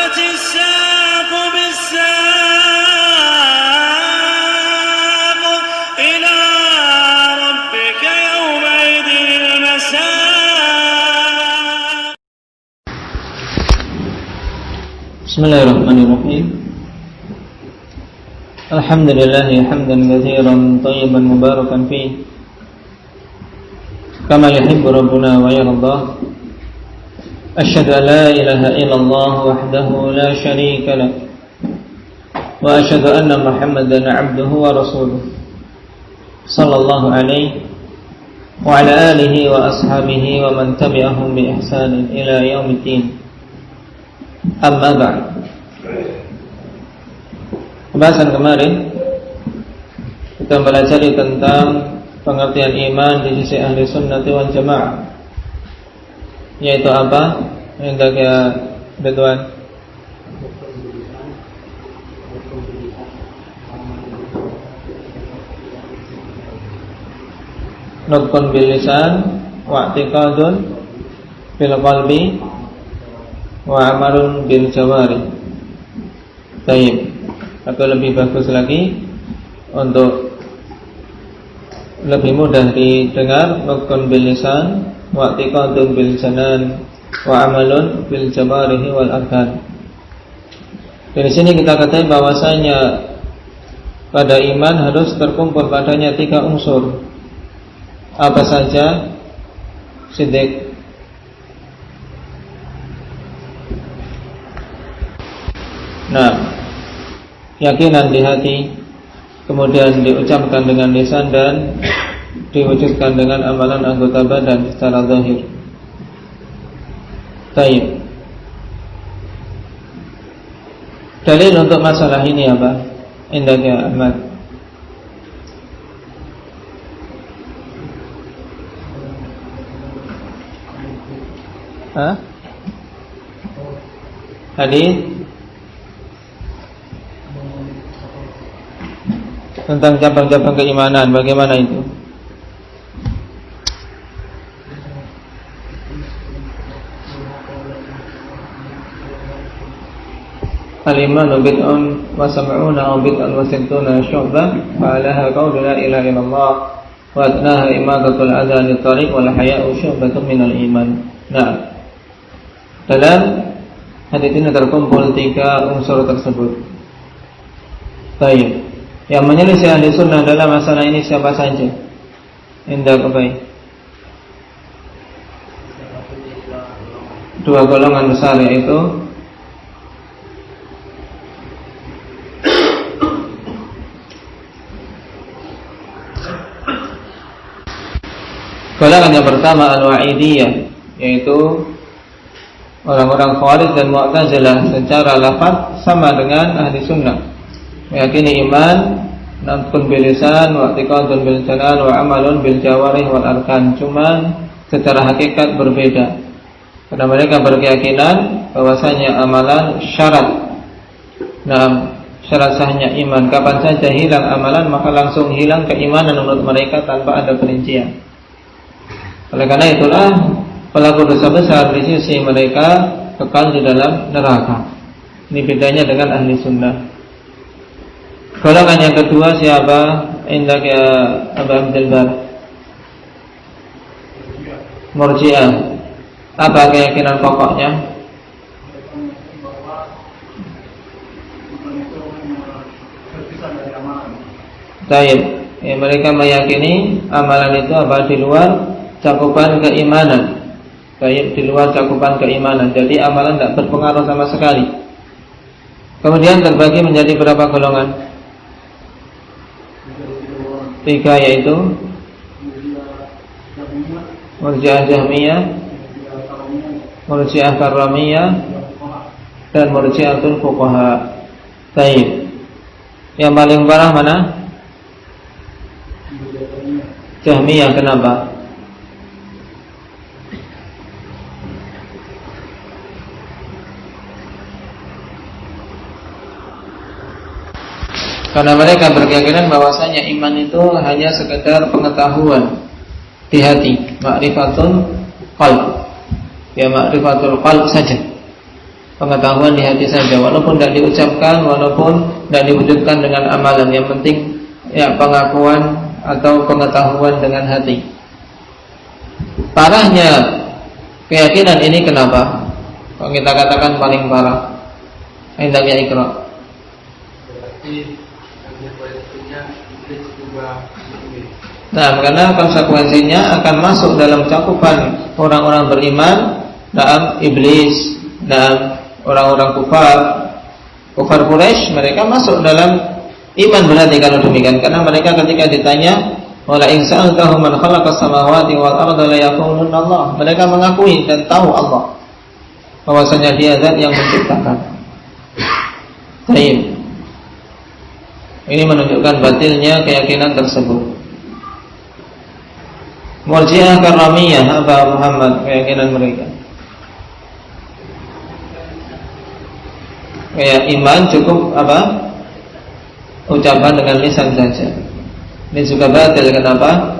والتفت الساق بالساق إلى ربك يومئذ المساق. بسم الله الرحمن الرحيم. الحمد لله حمدا كثيرا طيبا مباركا فيه كما يحب ربنا ويرضى. أشهد أن لا إله إلا الله وحده لا شريك له وأشهد أن محمدا عبده ورسوله صلى الله عليه وعلى آله وأصحابه ومن تبعهم بإحسان إلى يوم الدين. Amma ba'd. Pembahasan kemarin kita pelajari tentang pengertian iman di sisi ahli sunnati wal jamaah, yaitu apa? Hendak ya Ridwan. Nutqun bil lisan wa i'tiqadun bil qalbi wa amalun bil jawari. Baik, atau lebih bagus lagi untuk lebih mudah didengar, nutqun bil lisan wa i'tiqadun bil janan wa amalun bil jawarihi wal arkan. Dari sini kita katakan bahwasanya pada iman harus terkumpul padanya 3 unsur. Apa saja? Siddiq. Nah, keyakinan di hati, kemudian diucapkan dengan lisan dan diwujudkan dengan amalan anggota badan secara zahir. Baik. Dalil untuk masalah ini apa? Indah ya Ahmad. Hadis tentang cabang-cabang keimanan, bagaimana itu? Al-imanu bid'un wa sab'una aw bid'un wa sittuna syu'bah fa'alaha qawlu la ilaha illallah wa adnaha imadatul adha lit-tariq wal haya'u syu'batun minal iman. Nah, dalam hadis ini terkumpul 3 unsur tersebut. Baik. Yang menyelisih ahli sunnah dalam masalah ini siapa saja? Indah kebaik. 2 golongan besar, yaitu golongan yang pertama al-wa'idiyah, yaitu orang-orang Khawarij dan Mu'tazilah secara lafaz sama dengan ahli sunnah, meyakini iman nutqun bil lisan wa i'tiqadun bil janan wa amalun bil jawarih wal arkan, cuman secara hakikat berbeda. Karena mereka berkeyakinan bahwasanya amalan syarat. Nah, syarat sahnya iman. Kapan saja hilang amalan maka langsung hilang keimanan menurut mereka tanpa ada perincian. Oleh karena itulah pelaku dosa besar di sisi mereka kekal di dalam neraka. Ini bedanya dengan ahli sunnah. Golongan yang kedua siapa? Indak ya Abu Abdul Bar. Murji'ah. Apa keyakinan pokoknya? Baik, ya, mereka meyakini amalan itu apa? Di luar cakupan keimanan. Baik, di luar cakupan keimanan. Jadi amalan tidak berpengaruh sama sekali. Kemudian terbagi menjadi berapa golongan? 3, yaitu Murji'ah Jahmiyah, Murji'ah Karramiyah, dan Murji'atul Fuqaha. Baik. Yang paling parah mana? Jahmiyah. Kenapa? Karena mereka berkeyakinan bahwasanya iman itu hanya sekedar pengetahuan di hati, ma'rifatul qalb. Ya, ma'rifatul qalb saja. pengetahuan di hati saja, walaupun tidak diucapkan, walaupun tidak diwujudkan dengan amalan. Yang penting ya pengakuan atau pengetahuan dengan hati. Parahnya keyakinan ini kenapa? Kalau kita katakan paling parah, hendaknya ikra. Nah, karena konsekuensinya akan masuk dalam cakupan orang-orang beriman dalam iblis, dalam orang-orang kufar Quraisy. Mereka masuk dalam iman berarti kalau demikian, karena mereka ketika ditanya wala in sa'altahum man khalaqas samawati wal arda la yaquluna Allah, mereka mengakui dan tahu Allah bahwasanya Dia zat yang menciptakan. Baik. Ini menunjukkan batilnya keyakinan tersebut. Murji'ah Karramiyah, apa Muhammad keyakinan mereka? Kayak iman cukup apa? Ucapan dengan lisan saja. Ini juga batil, kenapa?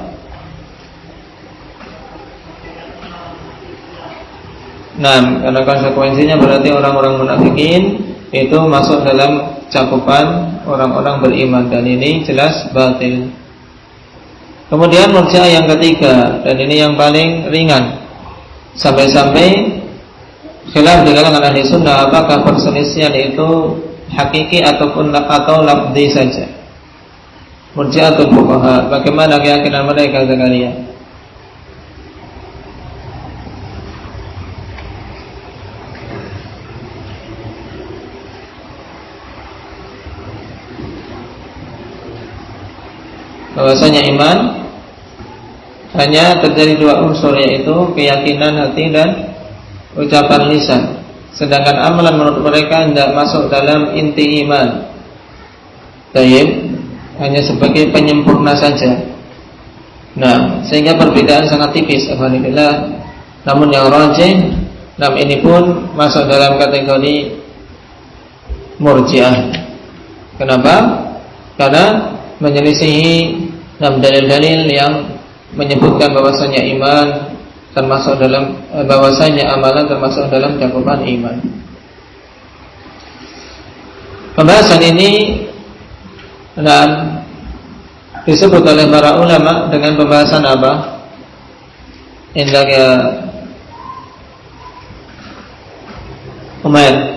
Nah, karena konsekuensinya berarti orang-orang munafikin itu masuk dalam cakupan orang-orang beriman, dan ini jelas batil. Kemudian murji'ah yang ketiga, dan ini yang paling ringan, sampai-sampai khilaf di kalangan ahli sunnah apakah perselisihan itu hakiki ataupun atau lafzi saja. Murji'atul fuqaha, bagaimana keyakinan mereka sekalian? Bahwasanya iman hanya terjadi dua unsur, yaitu keyakinan hati dan ucapan lisan. Sedangkan amalan menurut mereka tidak masuk dalam inti iman. Baik, hanya sebagai penyempurna saja. Nah, sehingga perbedaan sangat tipis, alhamdulillah. Namun yang rajih, ini pun masuk dalam kategori murji'ah. Kenapa? Karena menyelisihi dalil-dalil yang menyebutkan bahwasanya iman termasuk dalam bahwasanya amalan termasuk dalam cakupan iman. Pembahasan ini dan disebut oleh para ulama dengan pembahasan apa? Indahnya Umair.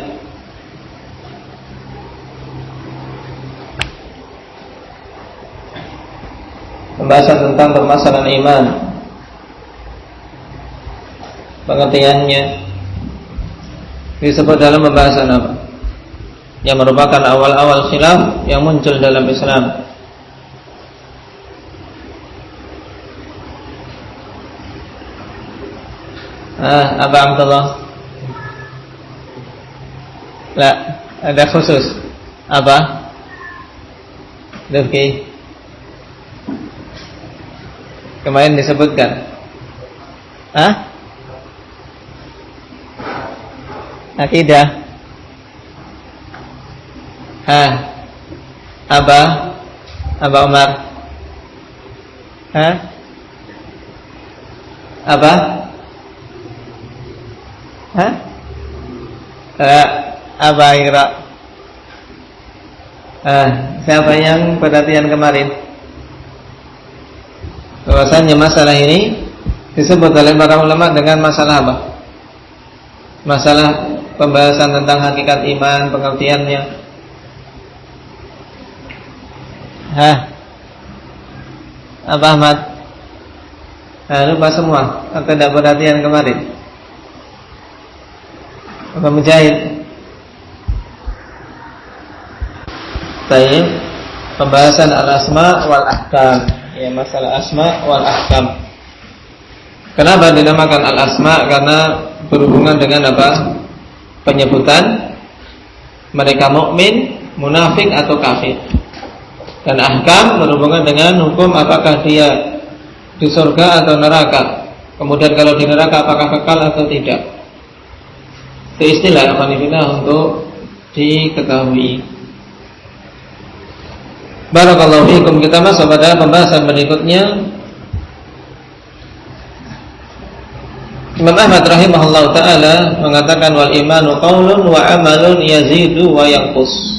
Pembahasan tentang permasalahan iman, pengertiannya disebut dalam pembahasan apa? Yang merupakan awal-awal khilaf yang muncul dalam Islam. Apa Abdullah? La, ada khusus. Apa? Rifki. Kemarin disebutkan. Akidah. Aba Umar. Apa? Aba Iqra. Siapa yang perhatian kemarin? Bahwasanya masalah ini disebut oleh para ulama dengan masalah apa? Masalah pembahasan tentang hakikat iman, pengertiannya. Apa Ahmad? Lupa semua atau tidak perhatian kemarin? Apa Mujahid? Baik, pembahasan al-asma wal ahkam. Ya, masalah asma wal ahkam. Kenapa dinamakan al-asma? Karena berhubungan dengan apa? Penyebutan mereka mukmin, munafik atau kafir. Dan ahkam berhubungan dengan hukum apakah dia di surga atau neraka. Kemudian kalau di neraka apakah kekal atau tidak. Itu istilah alhamdulillah untuk diketahui. Barakallahu fiikum. Kita masuk pada pembahasan berikutnya, Imam Ahmad rahimahullah ta'ala mengatakan wal imanu qaulun wa amalun yazidu wa yanqus,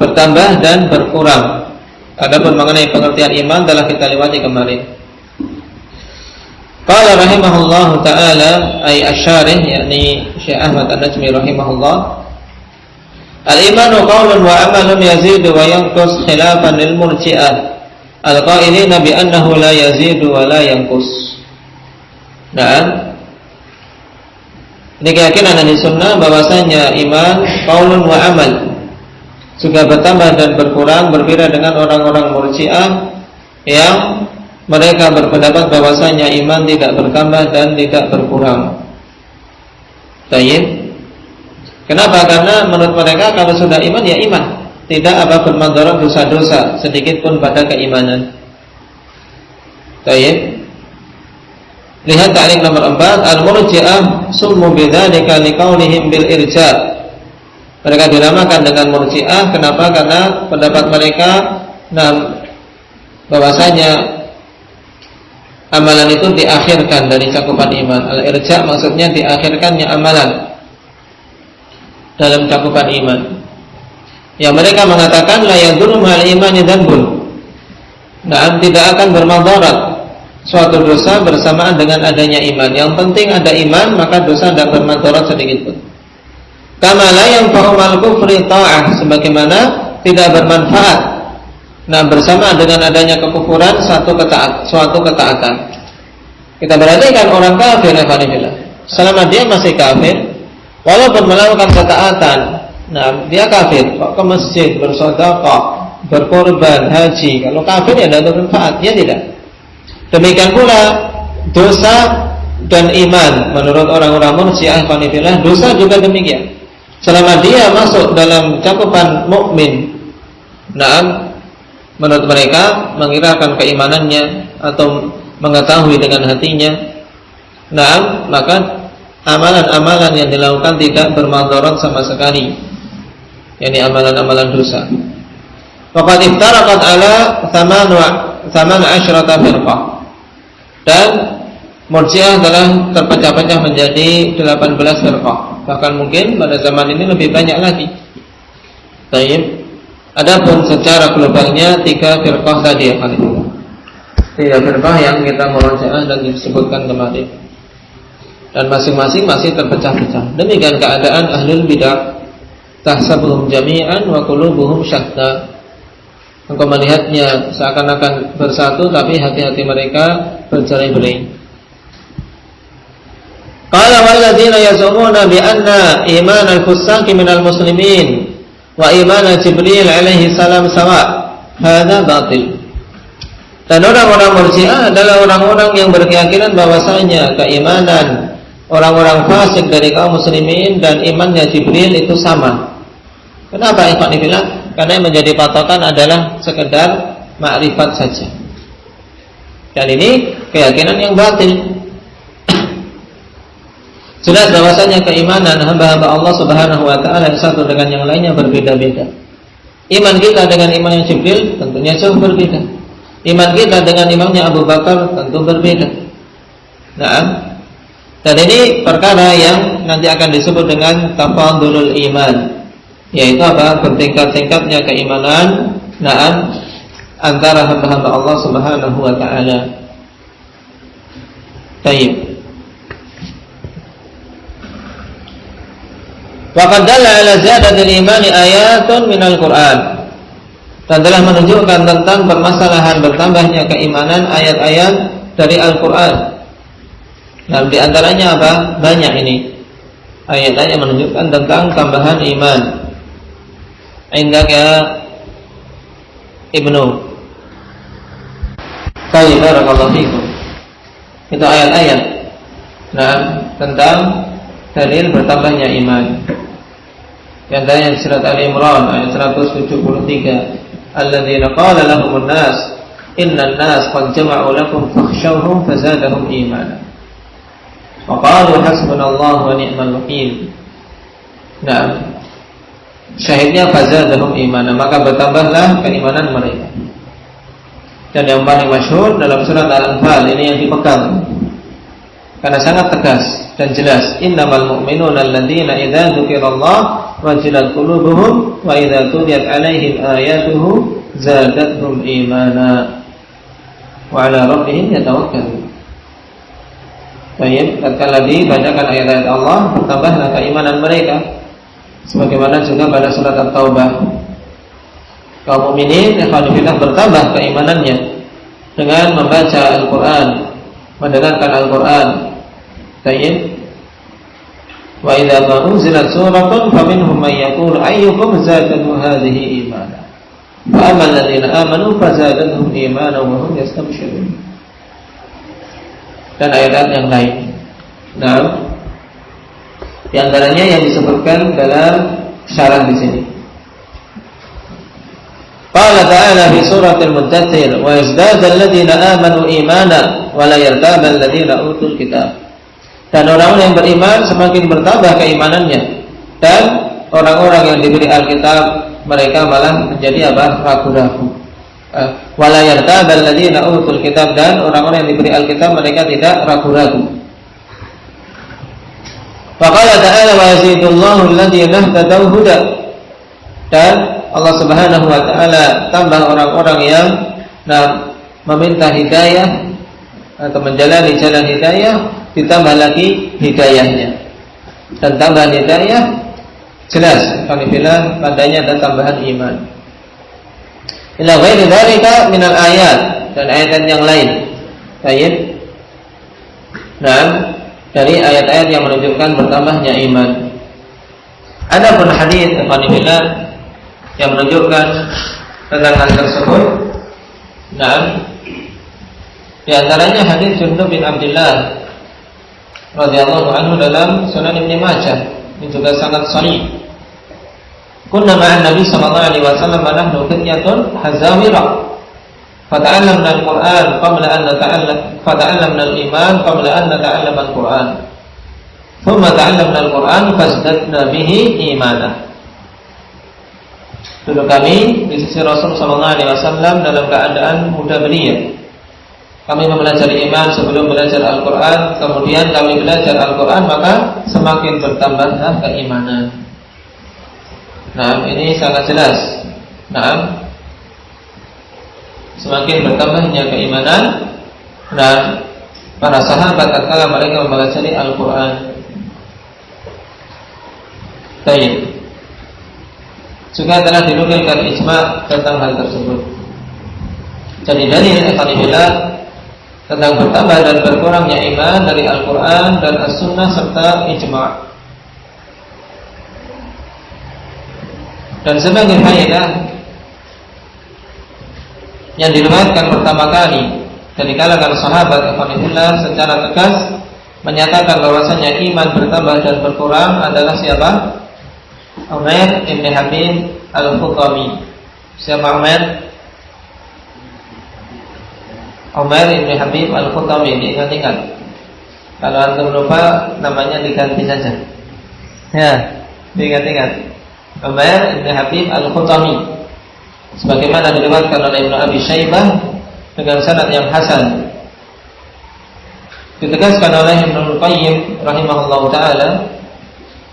bertambah dan berkurang. Adapun mengenai pengertian iman telah kita lewati kemarin. Qala rahimahullah ta'ala ay asyarih, yakni Syekh Ahmad An-Najmi rahimahullah, al-imanu qaulun wa amalun yazidu wa yanqus khilafan lil murji'ah al-qailina bi annahu la yazidu wa la yanqus. Nah, ini keyakinan ahli sunnah bahwasanya iman qaulun wa amal, juga bertambah dan berkurang, berbeda dengan orang-orang murji'ah yang mereka berpendapat bahwasanya iman tidak bertambah dan tidak berkurang. Baik. Kenapa? Karena menurut mereka kalau sudah iman ya iman, tidak apa bermadarat dosa-dosa sedikit pun pada keimanan. Baik. Lihat ta'liq nomor 4, al-murji'ah summu bidzalika liqaulihim bil irja'. Mereka dinamakan dengan murji'ah, kenapa? Karena pendapat mereka bahwasanya amalan itu diakhirkan dari cakupan iman. Al-irja' maksudnya diakhirkannya amalan dalam cakupan iman. Yang mereka mengatakan la yadurru ma'al imani dzambun. Nah, tidak akan bermadarat suatu dosa bersamaan dengan adanya iman. Yang penting ada iman, maka dosa tidak bermadarat sedikit pun. Kama la yanfa'u mal kufri ta'ah, sebagaimana tidak bermanfaat bersama dengan adanya kekufuran suatu ketaatan. Kita perhatikan orang kafir, selama dia masih kafir, walaupun melakukan ketaatan, dia kafir, kok ke masjid, bersedekah, berkorban, haji. Kalau kafir ya tidak bermanfaat, ya tidak. Demikian pula dosa dan iman menurut orang-orang murji'ah, dosa juga demikian. Selama dia masuk dalam cakupan mukmin, menurut mereka mengirakan keimanannya atau mengetahui dengan hatinya, maka amalan-amalan yang dilakukan tidak bermadarat sama sekali, yakni amalan-amalan dosa. Faqad iftaraqat ala 18 firqah, dan murji'ah telah terpecah-pecah menjadi 18 firqah. Bahkan mungkin pada zaman ini lebih banyak lagi. Baik. Adapun secara globalnya 3 firqah tadi, 3 firqah yang kita murajaah dan disebutkan kemarin. Dan masing-masing masih terpecah-pecah. Demikian keadaan ahlul bidah. Tahsabuhum jami'an wa qulubuhum syatta. Engkau melihatnya seakan-akan bersatu, tapi hati-hati mereka bercerai-berai. Qala walladzina yazumuna bi anna iman al-fusaqi minal muslimin wa iman Jibril alaihi salam sawa, hadza batil. Dan orang-orang murji'ah adalah orang-orang yang berkeyakinan bahwasanya keimanan orang-orang fasik dari kaum muslimin dan imannya Jibril itu sama. Kenapa ikhwan fillah? Karena yang menjadi patokan adalah sekedar makrifat saja. Dan ini keyakinan yang batil. Jelas bahwasanya keimanan hamba-hamba Allah Subhanahu wa taala yang satu dengan yang lainnya berbeda-beda. Iman kita dengan iman yang Jibril tentunya jauh berbeda. Iman kita dengan imannya Abu Bakar tentu berbeda. Dan ini perkara yang nanti akan disebut dengan tafadulul iman, yaitu apa? Bertingkat-tingkatnya keimanan antara hamba-hamba Allah Subhanahu wa taala. Baik. Waqad dalla ala ziyadatil imani ayatun minal Qur'an. Dan telah menunjukkan tentang permasalahan bertambahnya keimanan ayat-ayat dari Al-Qur'an. Nah, di antaranya apa? Banyak ini. Ayat-ayat yang menunjukkan tentang tambahan iman. Indaka Ibnu. Baik, barakallahu fikum. Itu ayat-ayat tentang dalil bertambahnya iman. Yang dari surat Al-Imran ayat 173, alladzina qala lahumun nas innan nas qad jama'u lakum fakhshawhum fazadahum imana wa qalu hasbunallahu wa ni'mal wakeel. Nah, syahidnya fazadahum imana, maka bertambahlah keimanan mereka. Dan yang paling masyhur dalam surat Al-Anfal, ini yang dipegang karena sangat tegas dan jelas. Innamal mu'minuna alladzina idza dzukirallah wajilat qulubuhum wa idza tuliyat 'alaihim ayatuhu zadatuhum imana wa 'ala rabbihim yatawakkalun. Baik, tatkala dibacakan ayat-ayat Allah, bertambahlah keimanan mereka. Sebagaimana juga pada surat At-Taubah, kaum mukminin bertambah keimanannya dengan membaca Al-Qur'an, mendengarkan Al-Qur'an. Baik. Wa idza unzilat suratun faminhum man yaqulu ayyukum zadatuhu hadhihi imana. Wa ammal ladzina amanu fazadatuhum imana wa hum yastabshirun. Dan ayat-ayat yang lain. Nah, di antaranya yang disebutkan dalam syarah di sini. Qala ta'ala fi suratil Muddatsir wa yazdada alladziina aamanu iimana wa la yartaba alladziina utul kitab. Dan orang-orang yang beriman semakin bertambah keimanannya, dan orang-orang yang diberi Alkitab mereka malah menjadi ragu-ragu. Wa la yartaba alladziina utul kitab, dan orang-orang yang diberi Alkitab mereka tidak ragu-ragu. Wa qala ta'ala wa yazidullahu alladziina ihtadaw huda. Dan Allah Subhanahu wa taala tambah orang-orang yang meminta hidayah atau menjalani jalan hidayah, ditambah lagi hidayahnya. Dan tambahan hidayah jelas apabila padanya ada tambahan iman. Ila ghairi dzalika minal ayat, dan ayat yang lain. Baik. Nah, dari ayat-ayat yang menunjukkan bertambahnya iman. Adapun hadis apabila yang menunjukkan tentang hal tersebut, nah, di antaranya hadis Jundub bin Abdullah radhiyallahu anhu dalam Sunan Ibnu Majah, ini juga sangat sahih. Kunna ma'an Nabi sallallahu alaihi wasallam nahnu fityatun hazawira fata'allamna al-Qur'an qabla an fata'allamna al-iman qabla an nata'allama al-Qur'an. Thumma ta'allamna al-Qur'an fazdadna bihi imanan. Dulu kami di sisi Rasul sallallahu alaihi wasallam dalam keadaan muda belia. Kami mempelajari iman sebelum belajar Al-Qur'an, kemudian kami belajar Al-Qur'an, maka semakin bertambahlah keimanan. Nah, ini sangat jelas. Nah, semakin bertambahnya keimanan dan para sahabat tatkala mereka mempelajari Al-Qur'an. Baik. Juga telah dinukilkan ijma' tentang hal tersebut. Jadi dalil ikhwanillah tentang bertambah dan berkurangnya iman dari Al-Quran dan As-Sunnah serta ijma'. Dan sebagai faedah yang diriwayatkan pertama kali dari kalangan sahabat ikhwanillah secara tegas menyatakan bahwasanya iman bertambah dan berkurang adalah siapa? Umair ibn Habib al-Khutami. Siapa Umair? Umair ibn Habib al-Khutami. Diingat-ingat. Kalau antum lupa, namanya diganti saja. Ya, diingat-ingat. Umair ibn Habib al-Khutami, sebagaimana diriwayatkan oleh Ibnu Abi Syaibah dengan sanad yang hasan. Ditegaskan oleh Ibnu Qayyim rahimahullahu taala,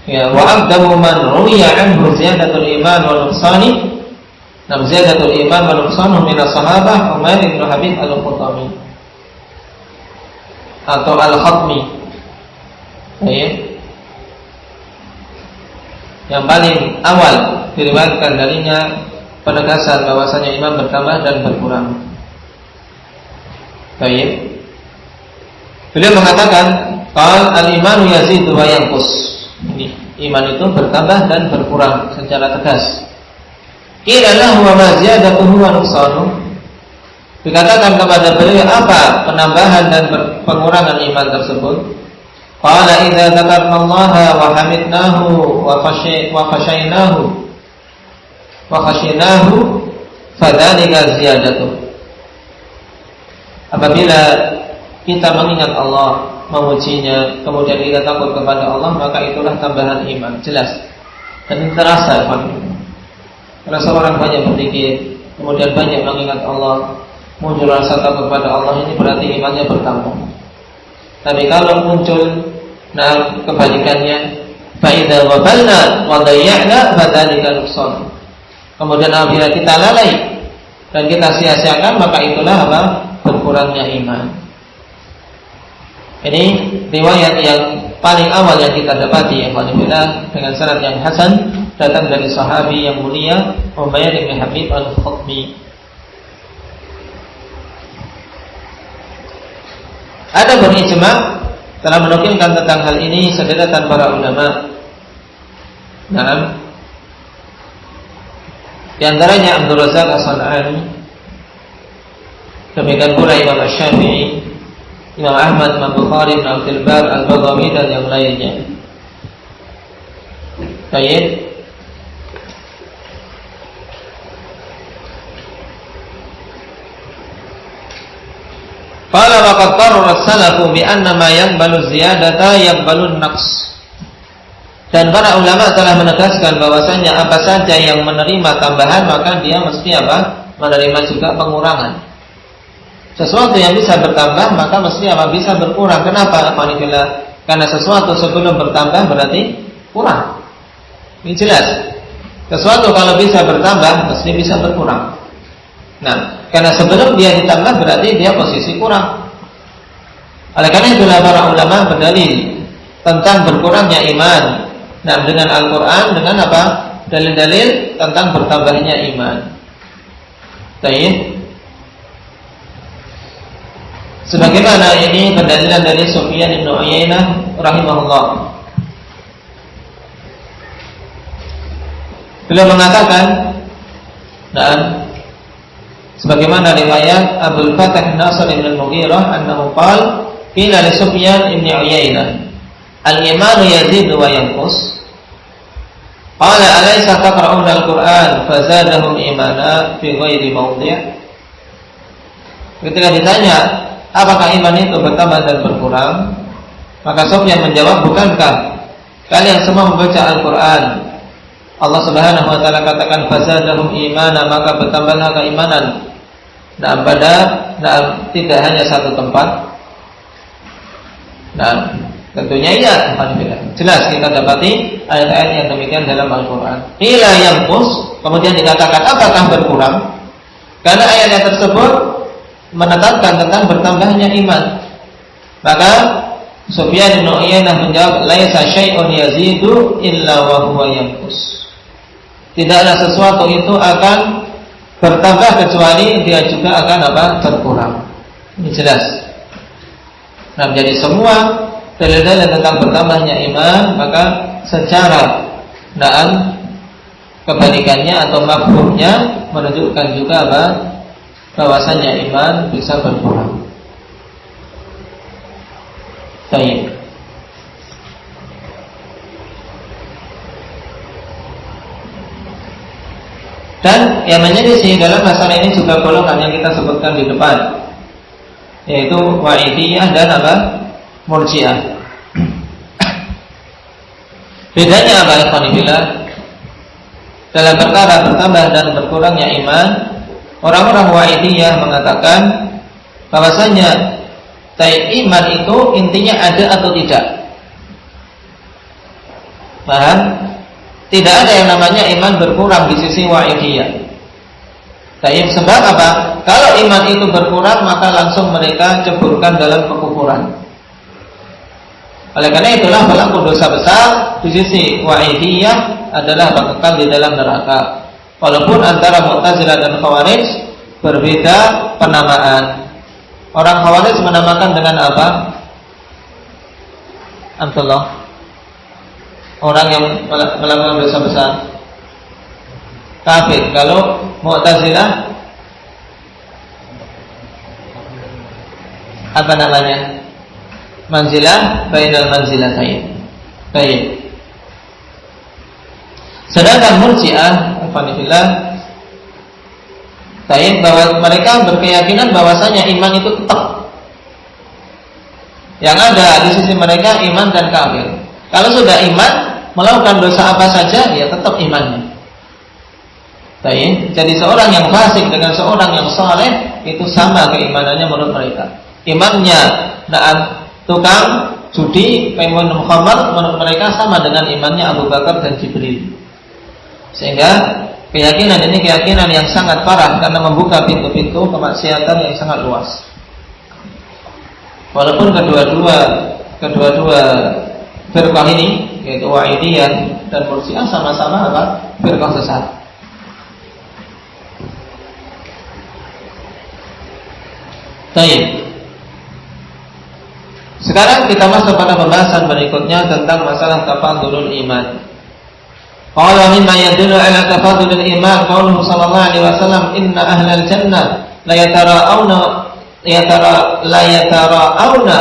ya, wa aqdamu man ruwiya anhu ziyadatul iman wa nuqsani, nam ziyadatul iman wa nuqsanu min as-sahabah Umair ibn Habib al-Khutami atau al-Khatmi. Ya. Yang paling awal diriwayatkan darinya penegasan bahwasanya iman bertambah dan berkurang. Baik. Beliau mengatakan, qal al-imanu yazidu wa yanqus. Ini iman itu bertambah dan berkurang secara tegas. Qila lahu wa ma ziyadatuhu wa nuqsanuhu. Dikatakan kepada beliau apa penambahan dan pengurangan iman tersebut? Qala idza dzakarnallaha wa hamidnahu wa khashaynahu fadzalika ziyadatuh. Apabila kita mengingat Allah, memujinya, kemudian kita takut kepada Allah, maka itulah tambahan iman. Jelas. Dan ini terasa, karena seorang banyak berzikir, kemudian banyak mengingat Allah, muncul rasa takut kepada Allah, ini berarti imannya bertambah. Tapi kalau muncul kebalikannya, fa idza ghafalna wa dayya'na fadzalika nuqsan. Kemudian apabila kita lalai dan kita sia-siakan, maka itulah apa? Berkurangnya iman. Ini riwayat yang paling awal yang kita dapati dengan sanad yang hasan, datang dari sahabi yang mulia Umayyah bin Habib al-Khatmi. Ada berijma telah menukilkan tentang hal ini sederetan para ulama. Di antaranya Abdul Razak As-San'ani, demikian pula Imam Asy-Syafi'i, Imam Ahmad, Imam Bukhari, Ibnu Abdul Bar, Al-Baghawi dan yang lainnya. Baik. Qala wa qad qarrara as-salafu bi anna ma yaqbalu ziyadata yaqbalu an-naqs. Dan para ulama telah menegaskan bahwasanya apa saja yang menerima tambahan maka dia mesti apa? Menerima juga pengurangan. Sesuatu yang bisa bertambah maka mesti apa? Bisa berkurang. Kenapa? Karena sesuatu sebelum bertambah berarti kurang. Ini jelas. Sesuatu kalau bisa bertambah mesti bisa berkurang. Nah, karena sebelum dia ditambah berarti dia posisi kurang. Oleh karena itulah para ulama berdalil tentang berkurangnya iman. Nah, dengan Al-Quran, dengan apa? Dalil-dalil tentang bertambahnya iman. Baik. Sebagaimana ini pendalilan dari Sufyan bin Uyainah rahimahullah. Beliau mengatakan, nah, sebagaimana riwayat Abdul Fatah Nasr bin Al-Mughirah annahu qala qila li Sufyan bin Uyainah al-imanu yazidu wa yanqus. Qala alaysa taqra'una al-Qur'an fazadahum imana fi ghairi mawdi'. Ketika ditanya apakah iman itu bertambah dan berkurang, maka Sufyan menjawab, bukankah kalian semua membaca Al-Quran? Allah Subhanahu wa taala katakan fazadahum imana, maka bertambahlah keimanan. Tidak hanya satu tempat. Tentunya iya, jelas kita dapati ayat-ayat yang demikian dalam Al-Quran. Ila yanqus, kemudian dikatakan apakah berkurang? Karena ayat tersebut menetapkan tentang bertambahnya iman. Maka Sufyan bin Uyainah menjawab, laisa syai'un yazidu illa wa huwa yanqus. Tidaklah sesuatu itu akan bertambah kecuali dia juga akan berkurang. Ini jelas. Nah, jadi semua dalil-dalil tentang bertambahnya iman, maka secara kebalikannya atau mafhumnya menunjukkan juga bahwasanya iman bisa berkurang. Baik. Dan yang menyelisih dalam masalah ini juga golongan yang kita sebutkan di depan, yaitu Wa'idiyah dan Murji'ah. Bedanya ikhwanillah dalam perkara bertambah dan berkurangnya iman. Orang-orang Wa'idiyah mengatakan bahwasanya iman itu intinya ada atau tidak. Paham? Tidak ada yang namanya iman berkurang di sisi Wa'idiyah. Sebab apa? Kalau iman itu berkurang maka langsung mereka ceburkan dalam kekufuran. Oleh karena itulah pelaku dosa besar di sisi Wa'idiyah adalah kekal di dalam neraka. Walaupun antara Mu'tazilah dan Khawarij berbeda penamaan. Orang Khawarij menamakan dengan apa? Antullah. Orang yang melakukan dosa besar kafir. Kalau Mu'tazilah apa namanya? Manzilah bainal manzilatain. Baik. Sedangkan Murji'ah, alhamdulillah, bahwa mereka berkeyakinan bahwasanya iman itu tetap. Yang ada di sisi mereka iman dan kafir. Kalau sudah iman, melakukan dosa apa saja, ya tetap imannya. Jadi seorang yang fasik dengan seorang yang saleh itu sama keimanannya menurut mereka. Imannya tukang judi, pengen minum khamar, menurut mereka sama dengan imannya Abu Bakar dan Jibril. Sehingga keyakinan ini keyakinan yang sangat parah karena membuka pintu-pintu kemaksiatan yang sangat luas. Walaupun kedua-dua firqah ini, yaitu Wa'idiyah dan Murji'ah, sama-sama apa? Firqah sesat. Baik. Sekarang kita masuk pada pembahasan berikutnya tentang masalah tafadulul iman. Qala mimma yadullu ala tafadulil iman qauluhu sallallahu alaihi wasallam inna ahlal jannah la yatara'awna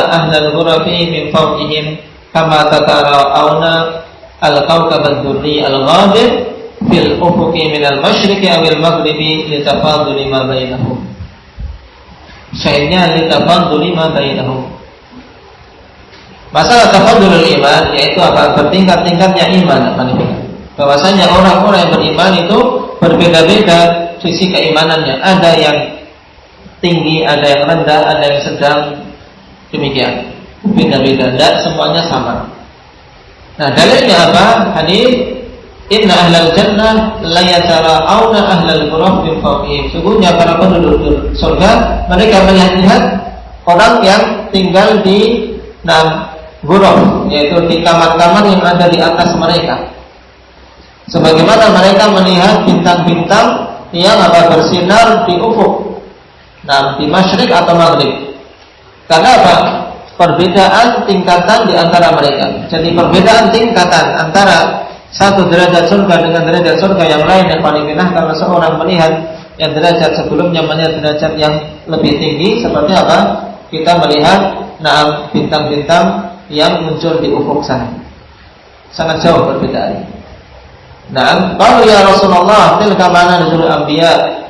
ahlal ghurafi min fawqihim kama tatara'awna al-kawkab ad-durri al-ghabir fil ufuqi min al-masyriqi awil maghribi li tafaduli ma bainahum. Syahidnya li tafaduli ma bainahum. Masalah tafadulul iman yaitu apa? Bertingkat-tingkatnya iman. Bahwasanya orang-orang yang beriman itu berbeda-beda sisi keimanannya. Ada yang tinggi, ada yang rendah, ada yang sedang. Demikian. Beda-beda, tidak semuanya sama. Nah, dalilnya apa? Hadis inna ahlal jannah la yatara'awna ahlal ghuraf min fawqihim. Sungguhnya para penduduk surga mereka melihat orang yang tinggal di ghuraf, yaitu di kamar-kamar yang ada di atas mereka. Sebagaimana mereka melihat bintang-bintang yang bersinar di ufuk, di masyriq atau maghrib. Karena apa? Perbedaan tingkatan di antara mereka. Jadi perbedaan tingkatan antara satu derajat surga dengan derajat surga yang lain yang paling rendah, karena seorang melihat yang derajat sebelumnya melihat derajat yang lebih tinggi. Seperti apa? Kita melihat bintang-bintang yang muncul di ufuk sana. Sangat jauh perbedaannya. Qalu ya Rasulullah tilka manazilul anbiya.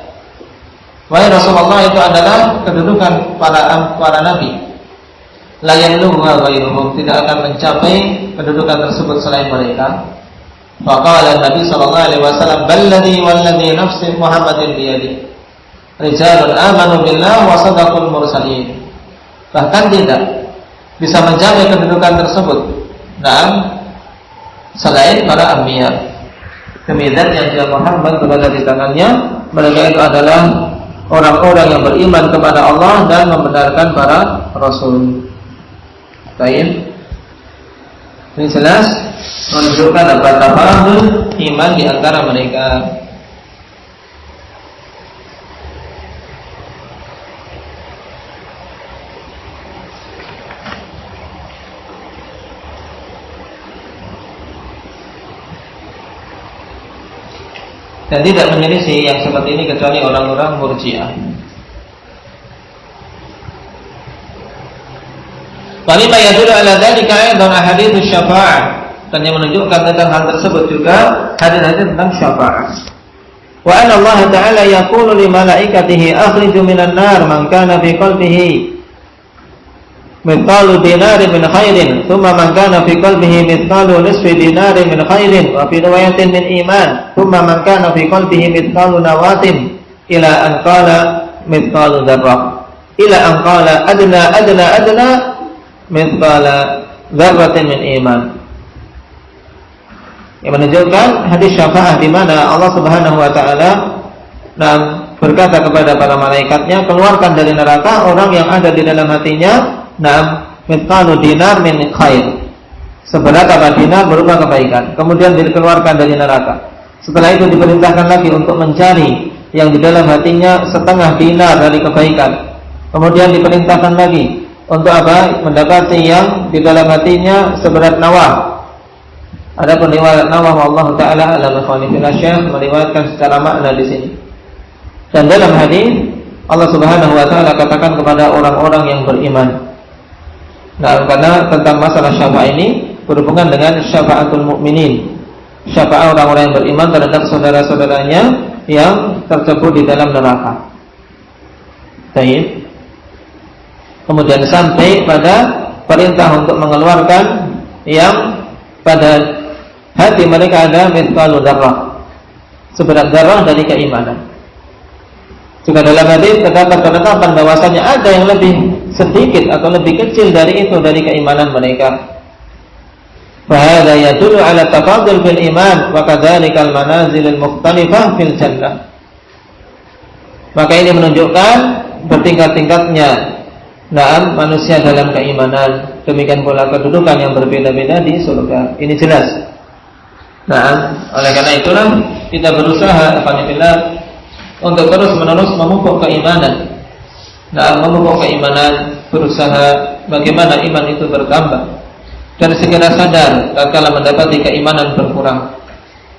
Wahai Rasulullah, itu adalah kedudukan para nabi. La yaluha ghairuhum, tidak akan mencapai kedudukan tersebut selain mereka. Faqala Nabi sallallahu alaihi wasallam balladhi walladhi nafsi Muhammadin biyadi. Rijalun amanu billah wa sadaqul mursalin. Bahkan tidak bisa mencapai kedudukan tersebut selain para anbiya. Demikian yang dia Muhammad berada di tangannya, mereka itu adalah orang-orang yang beriman kepada Allah dan membenarkan para rasul. Baik. Ini jelas menunjukkan apa tafadul iman di antara mereka. Dan tidak menyelisih yang seperti ini kecuali orang-orang Murji'ah. Walima yadullu ala dzalika aidan ahadits syafa'ah, dan yang menunjukkan tentang hal tersebut juga hadis-hadis tentang syafa'ah. Wa anna Allah ta'ala yaqulu li malaikatihi akhriju minan nar man kana fi qalbihi mithqalu dinarin min khairin thumma man kana fi qalbihi mithqalu nisfi dinarin min khairin wa fi riwayatin min iman thumma man kana fi qalbihi mithqalu nawatin ila an qala mithqalu dzarrah ila an qala adna mithqala dzarratin min iman. Yang menunjukkan hadis syafaah di mana Allah Subhanahu wa taala berkata kepada para malaikatnya, keluarkan dari neraka orang yang ada di dalam hatinya mithqalu dinar min khair, seberat dinar berupa kebaikan, kemudian dikeluarkan dari neraka. Setelah itu diperintahkan lagi untuk mencari yang di dalam hatinya setengah dinar dari kebaikan, kemudian diperintahkan lagi untuk mendapati yang di dalam hatinya seberat nawah. Adapun riwayat nawah Allah taala alam khalifina Syekh meriwayatkan secara makna di sini. Dan dalam hadis Allah Subhanahu wa taala katakan kepada orang-orang yang beriman. Karena tentang masalah syafaat ini berhubungan dengan syafaatul mukminin, syafaat orang-orang yang beriman terhadap saudara-saudaranya yang tercebur di dalam neraka. Baik. Kemudian sampai pada perintah untuk mengeluarkan yang pada hati mereka ada mithqalu dzarrah, seberat dzarrah dari keimanan. Juga dalam hadis terdapat penetapan bahwasanya ada yang lebih sedikit atau lebih kecil dari itu, dari keimanan mereka. Fahada yadullu ala tafadul fil iman wa kadzalikal manazilul mukhtalifah fil jannah. Maka ini menunjukkan bertingkat-tingkatnya manusia dalam keimanan, demikian pula kedudukan yang berbeda-beda di surga. Ini jelas. Oleh karena itulah kita berusaha alhamdulillah untuk terus-menerus memupuk keimanan. Memupuk keimanan, berusaha bagaimana iman itu bertambah dan segera sadar tatkala mendapati keimanan berkurang.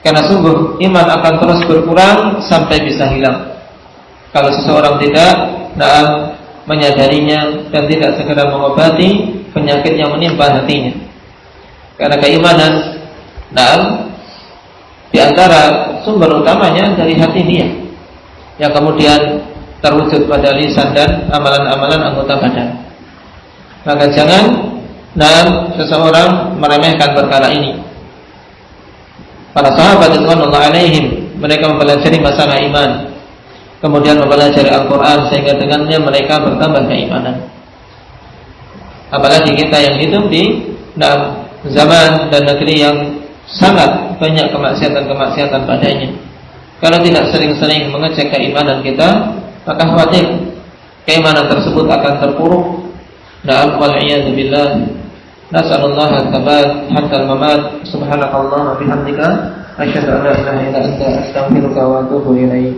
Karena sungguh iman akan terus berkurang sampai bisa hilang kalau seseorang tidak menyadarinya dan tidak segera mengobati penyakit yang menimpa hatinya. Karena keimanan di antara sumber utamanya dari hati dia, yang kemudian terwujud pada lisan dan amalan-amalan anggota badan. Maka jangan seseorang meremehkan perkara ini. Para sahabat radhiyallahu alaihim, mereka mempelajari masalah iman, kemudian mempelajari Al-Quran, sehingga dengannya mereka bertambah keimanan. Apalagi kita yang hidup di zaman dan negeri yang sangat banyak kemaksiatan-kemaksiatan padanya. Kalau tidak sering-sering mengecek keimanan kita, maka khawatir keimanan tersebut akan terpuruk. Wal-'iyadzu billah. Nas'alullah at-tabat hatta al-mamat. Subhanakallah wa bihamdika asyhadu an la ilaha illa anta astaghfiruka wa atubu ilaik.